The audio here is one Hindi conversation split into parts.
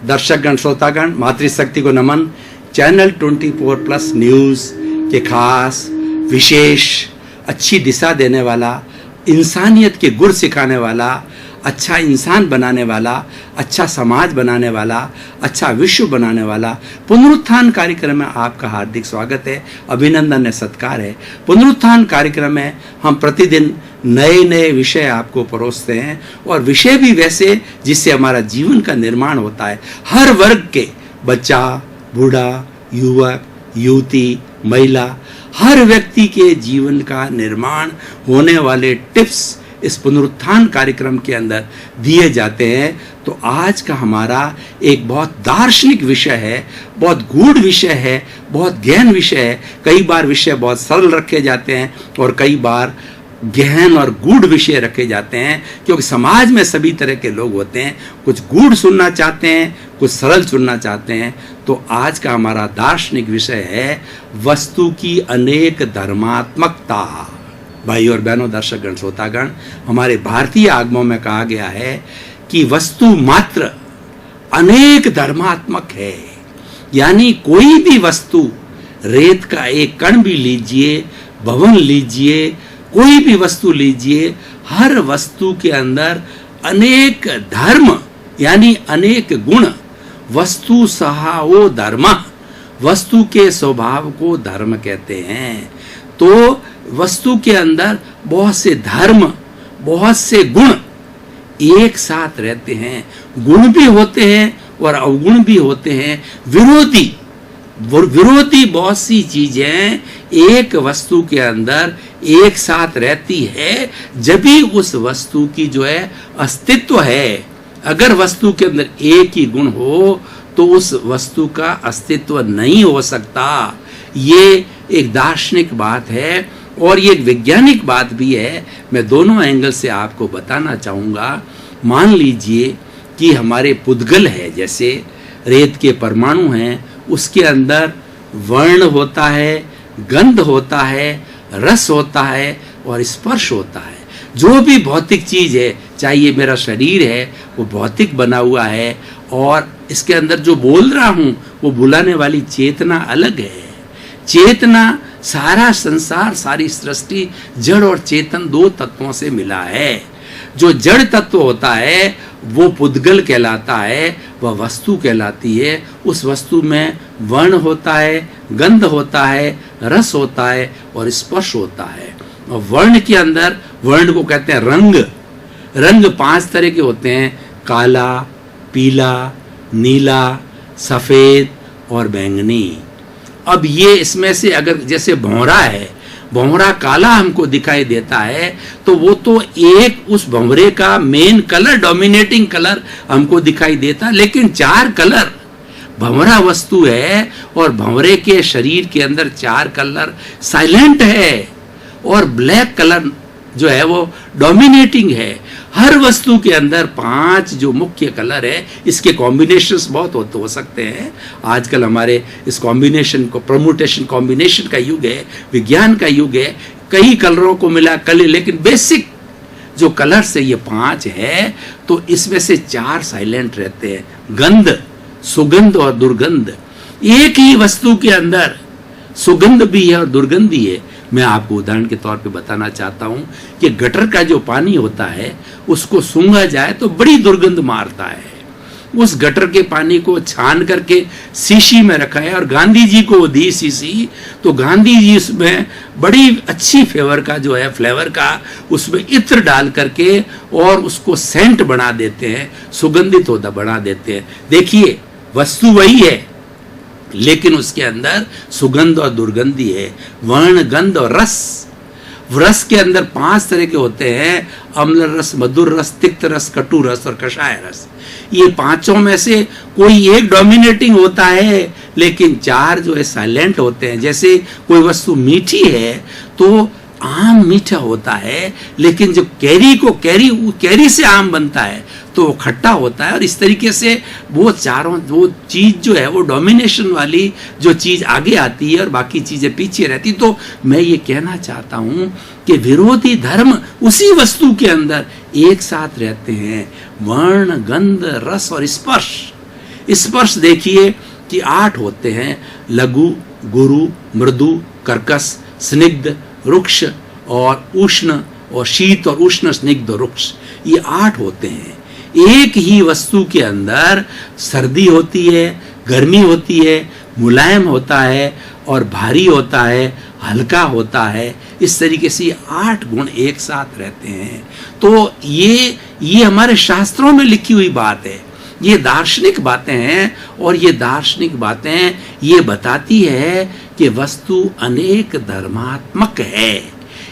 दर्शकगण, श्रोतागण, मातृशक्ति को नमन। चैनल 24+ न्यूज़ के खास विशेष अच्छी दिशा देने वाला, इंसानियत के गुर सिखाने वाला, अच्छा इंसान बनाने वाला, अच्छा समाज बनाने वाला, अच्छा विश्व बनाने वाला पुनरुत्थान कार्यक्रम में आपका हार्दिक स्वागत है, अभिनंदन है, सत्कार है। पुनरुत्थान कार्यक्रम में हम प्रतिदिन नए नए विषय आपको परोसते हैं और विषय भी वैसे जिससे हमारा जीवन का निर्माण होता है। हर वर्ग के बच्चा, बूढ़ा, युवक, युवती, महिला, हर व्यक्ति के जीवन का निर्माण होने वाले टिप्स इस पुनरुत्थान कार्यक्रम के अंदर दिए जाते हैं। तो आज का हमारा एक बहुत दार्शनिक विषय है, बहुत गूढ़ विषय है, बहुत गहन विषय है। कई बार विषय बहुत सरल रखे जाते हैं और कई बार गहन और गूढ़ विषय रखे जाते हैं, क्योंकि समाज में सभी तरह के लोग होते हैं। कुछ गूढ़ सुनना चाहते हैं, कुछ सरल सुनना चाहते हैं। तो आज का हमारा दार्शनिक विषय है वस्तु की अनेक धर्मात्मकता। भाई और बहनों, दर्शकगण, श्रोतागण, हमारे भारतीय आगमों में कहा गया है कि वस्तु मात्र अनेक धर्मात्मक है। यानी कोई भी वस्तु, रेत का एक कण भी लीजिए, भवन लीजिए, कोई भी वस्तु लीजिए, हर वस्तु के अंदर अनेक धर्म यानी अनेक गुण। वस्तु सहाओ धर्म, वस्तु के स्वभाव को धर्म कहते हैं। तो वस्तु के अंदर बहुत से धर्म, बहुत से गुण एक साथ रहते हैं। गुण भी होते हैं और अवगुण भी होते हैं। विरोधी बहुत सी चीजें एक वस्तु के अंदर एक साथ रहती है, जब भी उस वस्तु की जो है अस्तित्व है। अगर वस्तु के अंदर एक ही गुण हो तो उस वस्तु का अस्तित्व नहीं हो सकता। ये एक दार्शनिक बात है और ये एक वैज्ञानिक बात भी है। मैं दोनों एंगल से आपको बताना चाहूँगा। मान लीजिए कि हमारे पुद्गल है, जैसे रेत के परमाणु हैं, उसके अंदर वर्ण होता है, गंध होता है, रस होता है और स्पर्श होता है। जो भी भौतिक चीज़ है, चाहे ये मेरा शरीर है, वो भौतिक बना हुआ है और इसके अंदर जो बोल रहा हूँ वो बुलाने वाली चेतना अलग है। चेतना, सारा संसार, सारी सृष्टि जड़ और चेतन दो तत्वों से मिला है। जो जड़ तत्व होता है वो पुद्गल कहलाता है, वह वस्तु कहलाती है। उस वस्तु में वर्ण होता है, गंध होता है, रस होता है और स्पर्श होता है। और वर्ण के अंदर, वर्ण को कहते हैं रंग। रंग 5 तरह के होते हैं: काला, पीला, नीला, सफेद और बैंगनी। अब ये इसमें से अगर जैसे भंवरा है, भंवरा काला हमको दिखाई देता है, तो वो तो एक उस भंवरे का मेन कलर, डोमिनेटिंग कलर हमको दिखाई देता, लेकिन 4 कलर भंवरा वस्तु है और भंवरे के शरीर के अंदर 4 कलर साइलेंट है और ब्लैक कलर जो है वो डोमिनेटिंग है। हर वस्तु के अंदर 5 जो मुख्य कलर है, इसके कॉम्बिनेशंस बहुत हो सकते हैं। आजकल हमारे इस कॉम्बिनेशन को, परम्यूटेशन कॉम्बिनेशन का युग है, विज्ञान का युग है। कई कलरों को मिला कल, लेकिन बेसिक जो कलर से ये 5 है, तो इसमें से 4 साइलेंट रहते हैं: गंध, सुगंध और दुर्गंध। एक ही वस्तु के अंदर सुगंध भी है और दुर्गंध भी है। मैं आपको उदाहरण के तौर पे बताना चाहता हूँ कि गटर का जो पानी होता है, उसको सूंघा जाए तो बड़ी दुर्गंध मारता है। उस गटर के पानी को छान करके शीशी में रखा है और गांधी जी को दी शीशी, तो गांधी जी उसमें बड़ी अच्छी फ्लेवर का उसमें इत्र डाल करके और उसको सेंट बना देते हैं, सुगंधित होता बना देते हैं। देखिए, वस्तु वही है, लेकिन उसके अंदर सुगंध और दुर्गंधी है, वर्ण, गंध और रस। रस के अंदर 5 तरह के होते हैं: अम्ल रस, मधुर रस, तिक्त रस, कटु रस और कषाय रस। ये 5 में से कोई एक डोमिनेटिंग होता है, लेकिन 4 जो है साइलेंट होते हैं। जैसे कोई वस्तु मीठी है तो आम मीठा होता है, लेकिन जो कैरी से आम बनता है तो वो खट्टा होता है। और इस तरीके से वो चीज जो है वो डोमिनेशन वाली जो चीज आगे आती है और बाकी चीजें पीछे रहती। तो मैं ये कहना चाहता हूं कि विरोधी धर्म उसी वस्तु के अंदर एक साथ रहते हैं: वर्ण, गंध, रस और स्पर्श। स्पर्श देखिए कि 8 होते हैं, लघु, गुरु, मृदु, कर्कश, स्निग्ध, रुक्ष और उष्ण, और शीत और उष्ण, स्निग्ध और रुक्ष, ये 8 होते हैं। एक ही वस्तु के अंदर सर्दी होती है, गर्मी होती है, मुलायम होता है और भारी होता है, हल्का होता है। इस तरीके से 8 गुण एक साथ रहते हैं। तो ये हमारे शास्त्रों में लिखी हुई बात है, ये दार्शनिक बातें हैं। और ये दार्शनिक बातें ये बताती है कि वस्तु अनेक धर्मात्मक है।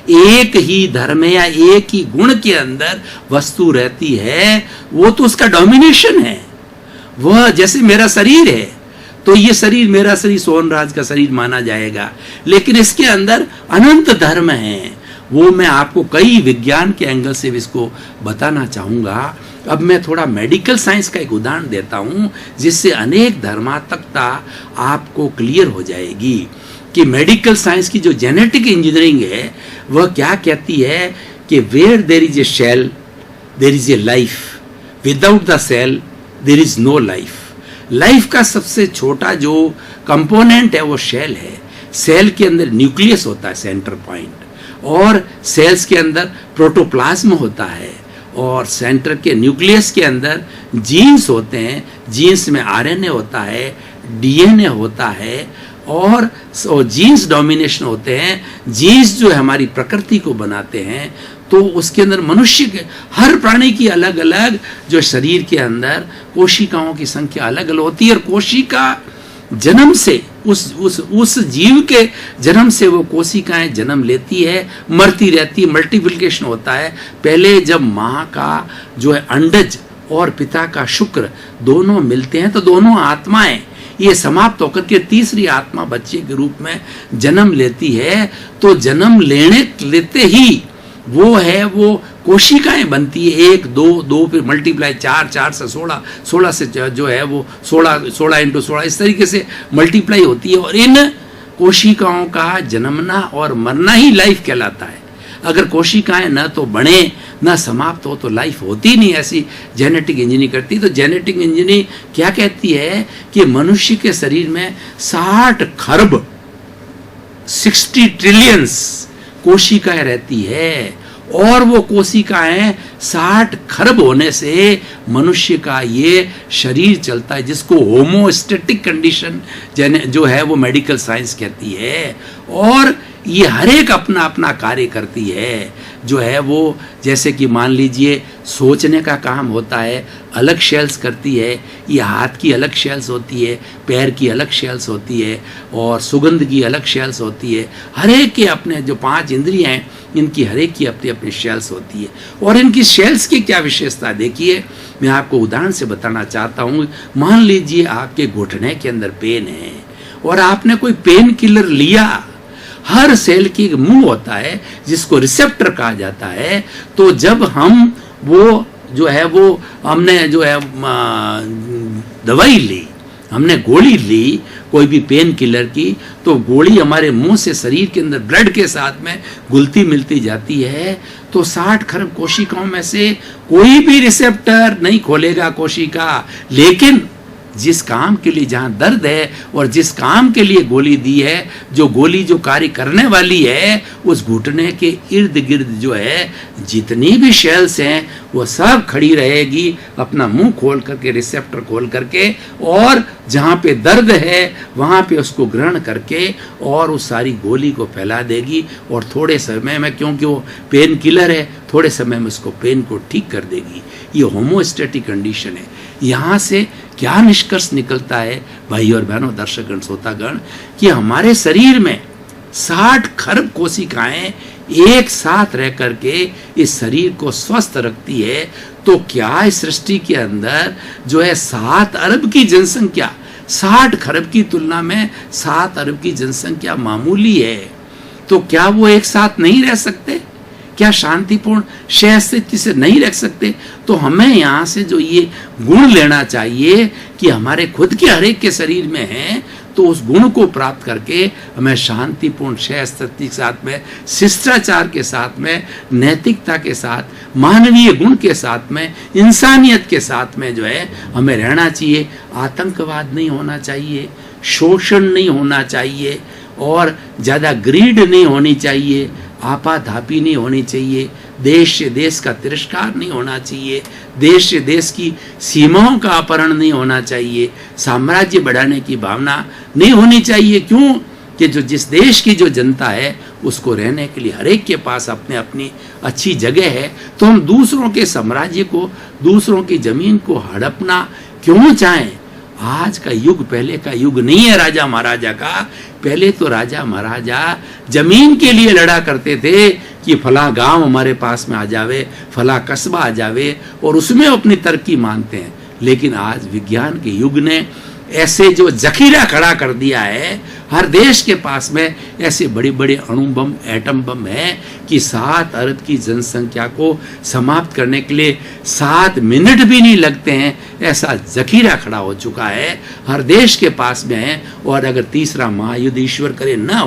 एक ही धर्म या एक ही गुण के अंदर वस्तु रहती है, वो तो उसका डोमिनेशन है। वह जैसे मेरा शरीर है, तो ये शरीर, मेरा शरीर सोहनराज का शरीर माना जाएगा, लेकिन इसके अंदर अनंत धर्म हैं। वो मैं आपको कई विज्ञान के एंगल से इसको बताना चाहूंगा। अब मैं थोड़ा मेडिकल साइंस का एक उदाहरण देता हूं, जिससे अनेक धर्मात्मकता आपको क्लियर हो जाएगी कि मेडिकल साइंस की जो जेनेटिक इंजीनियरिंग है वह क्या कहती है कि where there is a cell there is a life, without the cell there is no life. Life का सबसे छोटा जो कंपोनेंट है वो सेल है। सेल के अंदर न्यूक्लियस होता है, सेंटर पॉइंट, और सेल्स के अंदर प्रोटोप्लाज्म होता है, और सेंटर के न्यूक्लियस के अंदर जीन्स होते हैं, जीन्स में आरएनए होता है, डीएनए होता है, और जीन्स डोमिनेशन होते हैं। जीन्स जो है हमारी प्रकृति को बनाते हैं। तो उसके अंदर मनुष्य के, हर प्राणी की अलग अलग जो शरीर के अंदर कोशिकाओं की संख्या अलग अलग होती है, और कोशिका जन्म से उस जीव के जन्म से वो कोशिकाएं जन्म लेती है, मरती रहती, मल्टीप्लिकेशन होता है। पहले जब माँ का जो है अंडज और पिता का शुक्र दोनों मिलते हैं, तो दोनों आत्माएं ये समाप्त होकर के तीसरी आत्मा बच्चे के रूप में जन्म लेती है। तो जन्म लेते ही वो कोशिकाएं बनती है, 1 2 2 फिर मल्टीप्लाई 4 4 से 16 16 से जो है वो 16 16 इंटू 16 इस तरीके से मल्टीप्लाई होती है। और इन कोशिकाओं का जन्मना और मरना ही लाइफ कहलाता है। अगर कोशिकाएं न तो बढ़े न समाप्त हो तो लाइफ होती नहीं, ऐसी जेनेटिक इंजीनियरिंग करती। तो जेनेटिक इंजीनियरिंग क्या कहती है कि मनुष्य के शरीर में 60 खरब 60 ट्रिलियंस कोशिकाएं रहती है, और वो कोशिकाएं 60 खरब होने से मनुष्य का ये शरीर चलता है, जिसको होमोस्टेटिक कंडीशन जो है वो मेडिकल साइंस कहती है। और ये हर एक अपना अपना कार्य करती है, जो है वो जैसे कि मान लीजिए सोचने का काम होता है, अलग शेल्स करती है। ये हाथ की अलग शेल्स होती है, पैर की अलग शेल्स होती है, और सुगंध की अलग शेल्स होती है। हर एक के अपने जो 5 इंद्रियां हैं, इनकी हर एक की अपनी अपनी शेल्स होती है। और इनकी शेल्स की क्या विशेषता देखिए, मैं आपको उदाहरण से बताना चाहता हूँ। मान लीजिए आपके घुटने के अंदर पेन है, और आपने कोई पेन किलर लिया। हर सेल की एक मुंह होता है जिसको रिसेप्टर कहा जाता है। तो जब हम वो जो है वो हमने जो है दवाई ली, हमने गोली ली कोई भी पेन किलर की, तो गोली हमारे मुंह से शरीर के अंदर ब्लड के साथ में घुलती मिलती जाती है। तो 60 खरब कोशिकाओं में से कोई भी रिसेप्टर नहीं खोलेगा कोशिका, लेकिन जिस काम के लिए जहां दर्द है और जिस काम के लिए गोली दी है, जो गोली जो कार्य करने वाली है, उस घुटने के इर्द गिर्द जो है जितनी भी शेल्स हैं वो सब खड़ी रहेगी, अपना मुंह खोल करके, रिसेप्टर खोल करके, और जहां पे दर्द है वहां पे उसको ग्रहण करके और उस सारी गोली को फैला देगी। और थोड़े समय में, क्योंकि वो पेन किलर है, थोड़े समय में उसको पेन को ठीक कर देगी। ये होमोस्टेटिक कंडीशन है। यहाँ से क्या निष्कर्ष निकलता है भाई और बहनों, दर्शकगण, श्रोतागण, कि हमारे शरीर में 60 खरब कोशिकाएं एक साथ रह करके इस शरीर को स्वस्थ रखती है। तो क्या इस सृष्टि के अंदर जो है 7 अरब की जनसंख्या, 60 खरब की तुलना में 7 अरब की जनसंख्या मामूली है, तो क्या वो एक साथ नहीं रह सकते? क्या शांतिपूर्ण सह स्थिति से नहीं रख सकते? तो हमें यहाँ से जो ये गुण लेना चाहिए कि हमारे खुद के हर एक के शरीर में है, तो उस गुण को प्राप्त करके हमें शांतिपूर्ण स्थिति के साथ में, शिष्टाचार के साथ में, नैतिकता के साथ, मानवीय गुण के साथ में, इंसानियत के साथ में जो है हमें रहना चाहिए। आतंकवाद नहीं होना चाहिए, शोषण नहीं होना चाहिए, और ज़्यादा ग्रीड नहीं होनी चाहिए, आपाधापी नहीं होनी चाहिए, देश से देश का तिरस्कार नहीं होना चाहिए, देश से देश की सीमाओं का अपहरण नहीं होना चाहिए, साम्राज्य बढ़ाने की भावना नहीं होनी चाहिए। क्यों कि जो जिस देश की जो जनता है उसको रहने के लिए हर एक के पास अपने अपनी अच्छी जगह है, तो हम दूसरों के साम्राज्य को, दूसरों की जमीन को हड़पना क्यों चाहें? आज का युग पहले का युग नहीं है राजा महाराजा का। पहले तो राजा महाराजा जमीन के लिए लड़ा करते थे कि फला गांव हमारे पास में आ जावे, फला कस्बा आ जावे, और उसमें अपनी तरक्की मानते हैं। लेकिन आज विज्ञान के युग ने ऐसे जो जखीरा खड़ा कर दिया है, हर देश के पास में ऐसे बड़े बड़े अणु बम, एटम बम है कि 7 अरब की जनसंख्या को समाप्त करने के लिए 7 मिनट भी नहीं लगते हैं। ऐसा जखीरा खड़ा हो चुका है, हर देश के पास में है। और अगर तीसरा महायुद्ध ईश्वर करे ना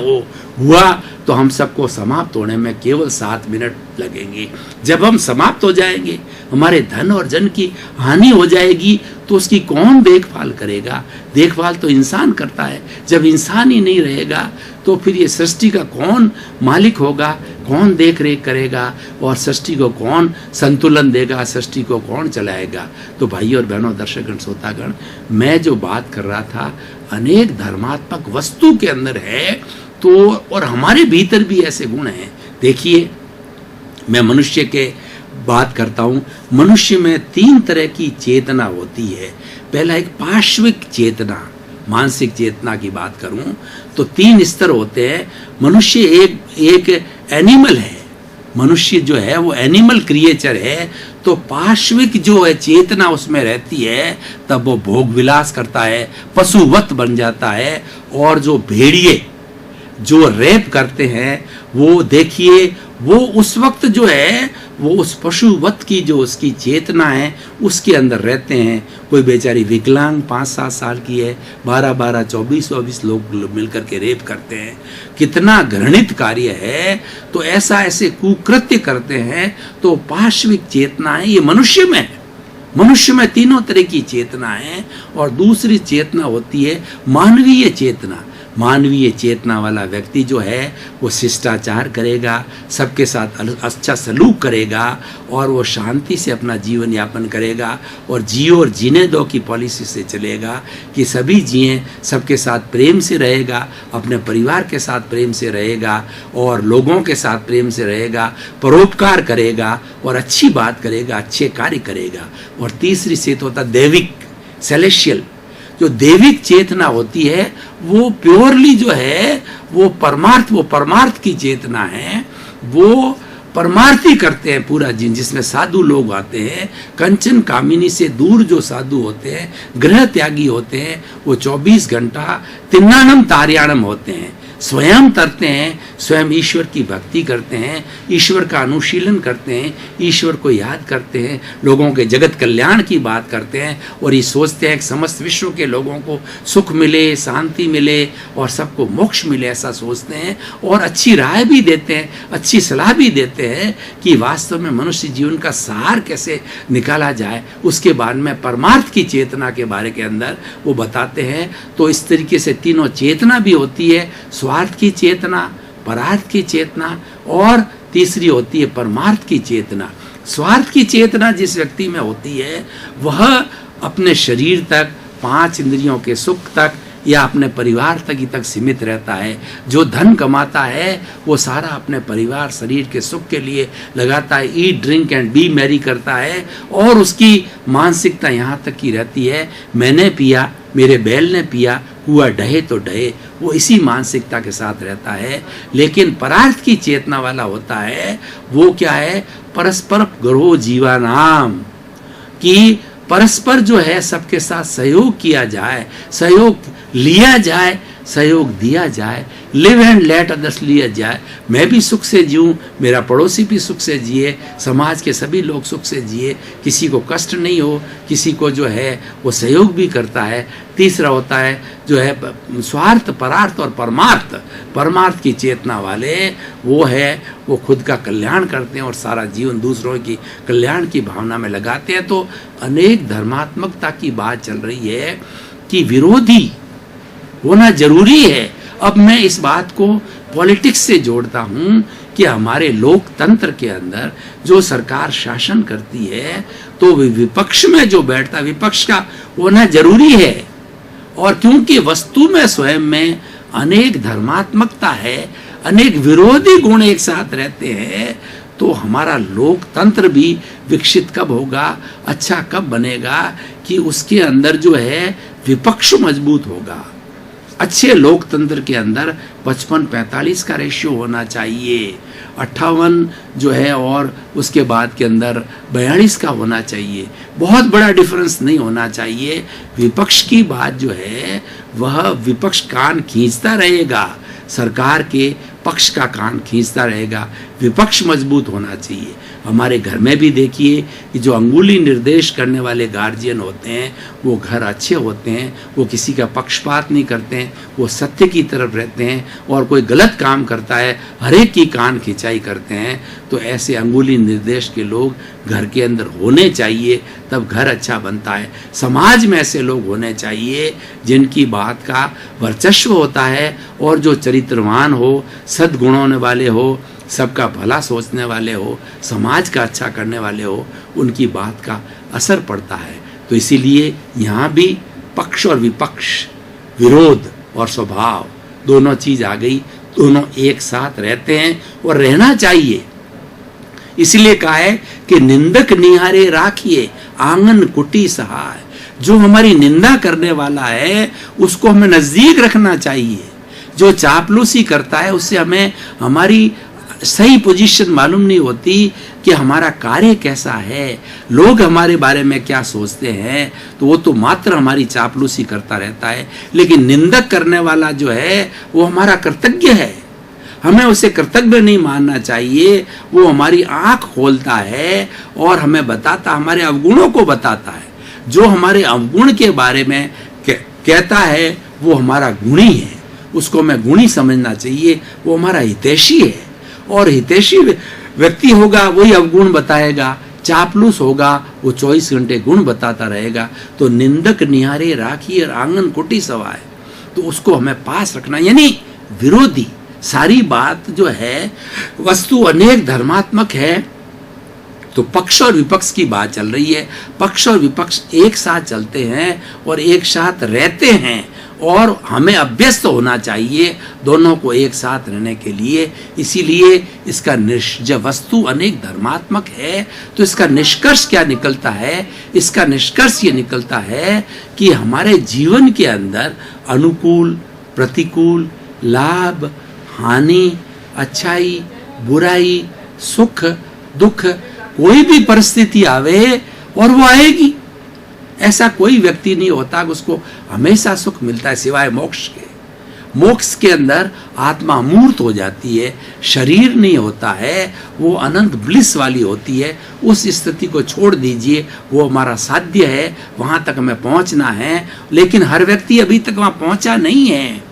हुआ तो हम सबको समाप्त होने में केवल 7 मिनट लगेंगे। जब हम समाप्त हो जाएंगे, हमारे धन और जन की हानि हो जाएगी, तो उसकी कौन देखभाल करेगा? देखभाल तो इंसान करता है। जब इंसान ही नहीं रहेगा तो फिर ये सृष्टि का कौन मालिक होगा, कौन देख रेख करेगा, और सृष्टि को कौन संतुलन देगा, सृष्टि को कौन चलाएगा? तो भाइयों और बहनों, दर्शकगण, श्रोतागण, मैं जो बात कर रहा था अनेक धर्मात्मक वस्तु के अंदर है, तो और हमारे भीतर भी ऐसे गुण हैं। देखिए, मैं मनुष्य के बात करता हूं। मनुष्य में 3 तरह की चेतना होती है। पहला एक पार्श्विक चेतना, मानसिक चेतना की बात करूं तो 3 स्तर होते हैं। मनुष्य एक एनिमल है, मनुष्य जो है वो एनिमल क्रिएचर है, तो पार्श्विक जो है चेतना उसमें रहती है, तब वो भोग विलास करता है, पशुवत बन जाता है। और जो भेड़िए जो रेप करते हैं, वो देखिए, वो उस वक्त जो है वो उस पशुवत की जो उसकी चेतना है उसके अंदर रहते हैं। कोई बेचारी विकलांग 5-7 साल की है, 12-12, 24-24 लोग मिलकर के रेप करते हैं। कितना घृणित कार्य है। तो ऐसे कुकृत्य करते हैं। तो पार्श्विक चेतना है, ये मनुष्य में है। मनुष्य में 3 तरह की चेतना है। और दूसरी चेतना होती है मानवीय चेतना। मानवीय चेतना वाला व्यक्ति जो है वो शिष्टाचार करेगा, सबके साथ अच्छा सलूक करेगा, और वो शांति से अपना जीवन यापन करेगा, और जियो और जीने दो की पॉलिसी से चलेगा कि सभी जिए, सबके साथ प्रेम से रहेगा, अपने परिवार के साथ प्रेम से रहेगा, और लोगों के साथ प्रेम से रहेगा, परोपकार करेगा, और अच्छी बात करेगा, अच्छे कार्य करेगा। और तीसरी चेत होता दैविक, सेलेशियल। जो दैविक चेतना होती है वो प्योरली जो है वो परमार्थ की चेतना है। वो परमार्थी करते हैं पूरा दिन, जिसमें साधु लोग आते हैं, कंचन कामिनी से दूर जो साधु होते हैं, ग्रह त्यागी होते हैं, वो 24 घंटा तिन्नानम तार्याणम होते हैं, स्वयं तरते हैं, स्वयं ईश्वर की भक्ति करते हैं, ईश्वर का अनुशीलन करते हैं, ईश्वर को याद करते हैं, लोगों के जगत कल्याण की बात करते हैं, और ये सोचते हैं कि समस्त विश्व के लोगों को सुख मिले, शांति मिले, और सबको मोक्ष मिले, ऐसा सोचते हैं। और अच्छी राय भी देते हैं, अच्छी सलाह भी देते हैं कि वास्तव में मनुष्य जीवन का सार कैसे निकाला जाए। उसके बाद में परमार्थ की चेतना के बारे के अंदर वो बताते हैं। तो इस तरीके से 3 चेतना भी होती है, स्वार्थ की चेतना, परार्थ की चेतना, और तीसरी होती है परमार्थ की चेतना। स्वार्थ की चेतना जिस व्यक्ति में होती है वह अपने शरीर तक, 5 इंद्रियों के सुख तक, या अपने परिवार तक सीमित रहता है। जो धन कमाता है वो सारा अपने परिवार, शरीर के सुख के लिए लगाता है, eat drink and B Mary करता है, और उसकी मानसिकता यहाँ तक की रहती है, मैंने पिया, मेरे बैल ने पिया, हुआ ढहे तो ढहे, वो इसी मानसिकता के साथ रहता है। लेकिन परार्थ की चेतना वाला होता है, वो क्या है, परस्पर ग्रहो जीवानाम, कि परस्पर जो है सबके साथ सहयोग किया जाए, सहयोग लिया जाए, सहयोग दिया जाए, लिव एंड लेट अदर्स लिया जाए, मैं भी सुख से जीऊँ, मेरा पड़ोसी भी सुख से जिए, समाज के सभी लोग सुख से जिए, किसी को कष्ट नहीं हो, किसी को जो है वो सहयोग भी करता है। तीसरा होता है जो है स्वार्थ, परार्थ और परमार्थ। परमार्थ की चेतना वाले वो खुद का कल्याण करते हैं और सारा जीवन दूसरों की कल्याण की भावना में लगाते हैं। तो अनेक धर्मात्मकता की बात चल रही है कि विरोधी होना जरूरी है। अब मैं इस बात को पॉलिटिक्स से जोड़ता हूं कि हमारे लोकतंत्र के अंदर जो सरकार शासन करती है तो विपक्ष में जो बैठता, विपक्ष का होना जरूरी है। और क्योंकि वस्तु में स्वयं में अनेक धर्मात्मकता है, अनेक विरोधी गुण एक साथ रहते हैं, तो हमारा लोकतंत्र भी विकसित कब होगा, अच्छा कब बनेगा कि उसके अंदर जो है विपक्ष मजबूत होगा। अच्छे लोकतंत्र के अंदर 55-45 का रेशियो होना चाहिए, 58 जो है और उसके बाद के अंदर 42 का होना चाहिए। बहुत बड़ा डिफरेंस नहीं होना चाहिए। विपक्ष की बात जो है वह विपक्ष कान खींचता रहेगा, सरकार के पक्ष का कान खींचता रहेगा, विपक्ष मजबूत होना चाहिए। हमारे घर में भी देखिए कि जो अंगुली निर्देश करने वाले गार्जियन होते हैं वो घर अच्छे होते हैं, वो किसी का पक्षपात नहीं करते हैं, वो सत्य की तरफ रहते हैं और कोई गलत काम करता है हर एक की कान खिंचाई करते हैं। तो ऐसे अंगुली निर्देश के लोग घर के अंदर होने चाहिए, तब घर अच्छा बनता है। समाज में ऐसे लोग होने चाहिए जिनकी बात का वर्चस्व होता है और जो चरित्रवान हो, सद्गुणों वाले हो, सबका भला सोचने वाले हो, समाज का अच्छा करने वाले हो, उनकी बात का असर पड़ता है। तो इसीलिए यहाँ भी पक्ष और विपक्ष, विरोध और स्वभाव दोनों चीज आ गई, दोनों एक साथ रहते हैं और रहना चाहिए। इसलिए कहा है कि निंदक निहारे राखिए आंगन कुटी सहाय। जो हमारी निंदा करने वाला है उसको हमें नजदीक रखना चाहिए। जो चापलूसी करता है उससे हमें हमारी सही पोजीशन मालूम नहीं होती कि हमारा कार्य कैसा है, लोग हमारे बारे में क्या सोचते हैं, तो वो तो मात्र हमारी चापलूसी करता रहता है। लेकिन निंदक करने वाला जो है वो हमारा कर्तव्य है, हमें उसे कर्तव्य नहीं मानना चाहिए। वो हमारी आंख खोलता है और हमें बताता, हमारे अवगुणों को बताता है। जो हमारे अवगुण के बारे में कहता है वो हमारा गुणी है, उसको हमें गुणी समझना चाहिए। वो हमारा हितैषी है और हितैषी व्यक्ति होगा वही अवगुण बताएगा, चापलूस होगा वो 24 घंटे गुण बताता रहेगा। तो निंदक निहारे राखी और आंगन कुटी सवाए, तो उसको हमें पास रखना, यानी विरोधी। सारी बात जो है वस्तु अनेक धर्मात्मक है, तो पक्ष और विपक्ष की बात चल रही है। पक्ष और विपक्ष एक साथ चलते हैं और एक साथ रहते हैं और हमें अभ्यस्त होना चाहिए दोनों को एक साथ रहने के लिए। इसीलिए इसका जब वस्तु अनेक धर्मात्मक है तो इसका निष्कर्ष क्या निकलता है? इसका निष्कर्ष ये निकलता है कि हमारे जीवन के अंदर अनुकूल, प्रतिकूल, लाभ, हानि, अच्छाई, बुराई, सुख, दुख, कोई भी परिस्थिति आवे और वो आएगी। ऐसा कोई व्यक्ति नहीं होता कि उसको हमेशा सुख मिलता है सिवाय मोक्ष के। मोक्ष के अंदर आत्मा अमूर्त हो जाती है, शरीर नहीं होता है, वो अनंत ब्लिस वाली होती है। उस स्थिति को छोड़ दीजिए, वो हमारा साध्य है, वहां तक हमें पहुंचना है। लेकिन हर व्यक्ति अभी तक वहां पहुंचा नहीं है।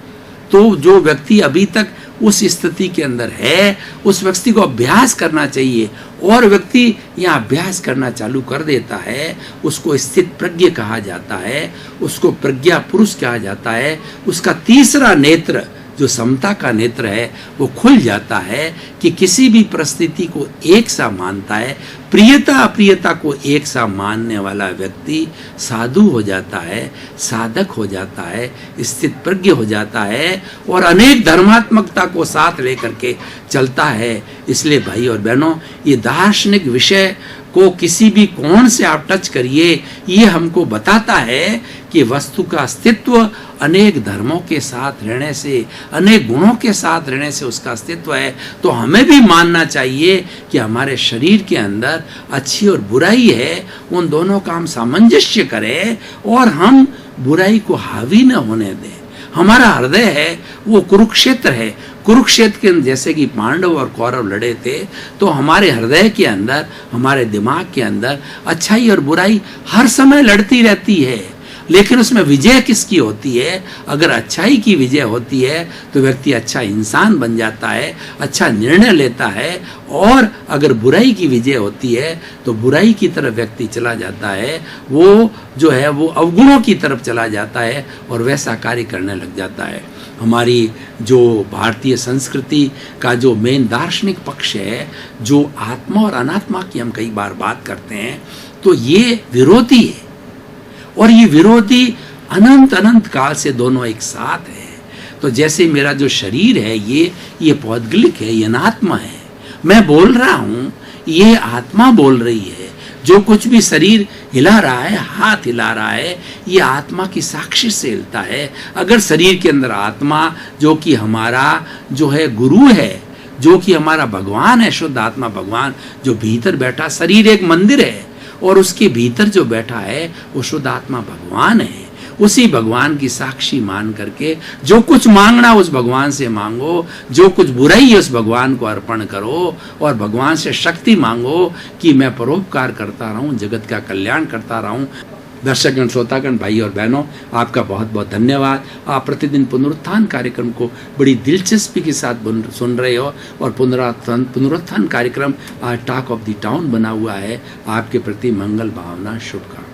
तो जो व्यक्ति अभी तक उस स्थिति के अंदर है उस व्यक्ति को अभ्यास करना चाहिए, और व्यक्ति यहाँ अभ्यास करना चालू कर देता है उसको स्थित प्रज्ञ कहा जाता है, उसको प्रज्ञा पुरुष कहा जाता है। उसका तीसरा नेत्र जो समता का नेत्र है वो खुल जाता है कि किसी भी परिस्थिति को एक सा मानता है, प्रियता अप्रियता को एक सा मानने वाला व्यक्ति साधु हो जाता है, साधक हो जाता है, स्थित प्रज्ञ हो जाता है और अनेक धर्मात्मकता को साथ लेकर के चलता है। इसलिए भाई और बहनों, ये दार्शनिक विषय को किसी भी कोण से आप टच करिए, ये हमको बताता है कि वस्तु का अस्तित्व अनेक धर्मों के साथ रहने से, अनेक गुणों के साथ रहने से उसका अस्तित्व है। तो हमें भी मानना चाहिए कि हमारे शरीर के अंदर अच्छी और बुराई है, उन दोनों का हम सामंजस्य करें और हम बुराई को हावी न होने दें। हमारा हृदय है वो कुरुक्षेत्र है। कुरुक्षेत्र के अंदर जैसे कि पांडव और कौरव लड़े थे, तो हमारे हृदय के अंदर, हमारे दिमाग के अंदर अच्छाई और बुराई हर समय लड़ती रहती है, लेकिन उसमें विजय किसकी होती है? अगर अच्छाई की विजय होती है तो व्यक्ति अच्छा इंसान बन जाता है, अच्छा निर्णय लेता है, और अगर बुराई की विजय होती है तो बुराई की तरफ व्यक्ति चला जाता है, वो जो है वो अवगुणों की तरफ चला जाता है और वैसा कार्य करने लग जाता है। हमारी जो भारतीय संस्कृति का जो मेन दार्शनिक पक्ष है, जो आत्मा और अनात्मा की हम कई बार बात करते हैं, तो ये विरोधी है, और ये विरोधी अनंत अनंत काल से दोनों एक साथ है। तो जैसे मेरा जो शरीर है ये पौद्गलिक है, ये अनात्मा है, मैं बोल रहा हूँ, ये आत्मा बोल रही है। जो कुछ भी शरीर हिला रहा है, हाथ हिला रहा है, ये आत्मा की साक्षी से हिलता है। अगर शरीर के अंदर आत्मा, जो कि हमारा जो है गुरु है, जो कि हमारा भगवान है, शुद्ध आत्मा भगवान जो भीतर बैठा, शरीर एक मंदिर है और उसके भीतर जो बैठा है वो शुद्ध आत्मा भगवान है। उसी भगवान की साक्षी मान करके जो कुछ मांगना उस भगवान से मांगो, जो कुछ बुराई है उस भगवान को अर्पण करो, और भगवान से शक्ति मांगो कि मैं परोपकार करता रहूं, जगत का कल्याण करता रहूं। दर्शकगण, श्रोतागण, भाई और बहनों, आपका बहुत बहुत धन्यवाद। आप प्रतिदिन पुनरुत्थान कार्यक्रम को बड़ी दिलचस्पी के साथ सुन रहे हो, और पुनरुत्थान कार्यक्रम आज टॉक ऑफ द टाउन बना हुआ है। आपके प्रति मंगल भावना, शुभकामनाएं।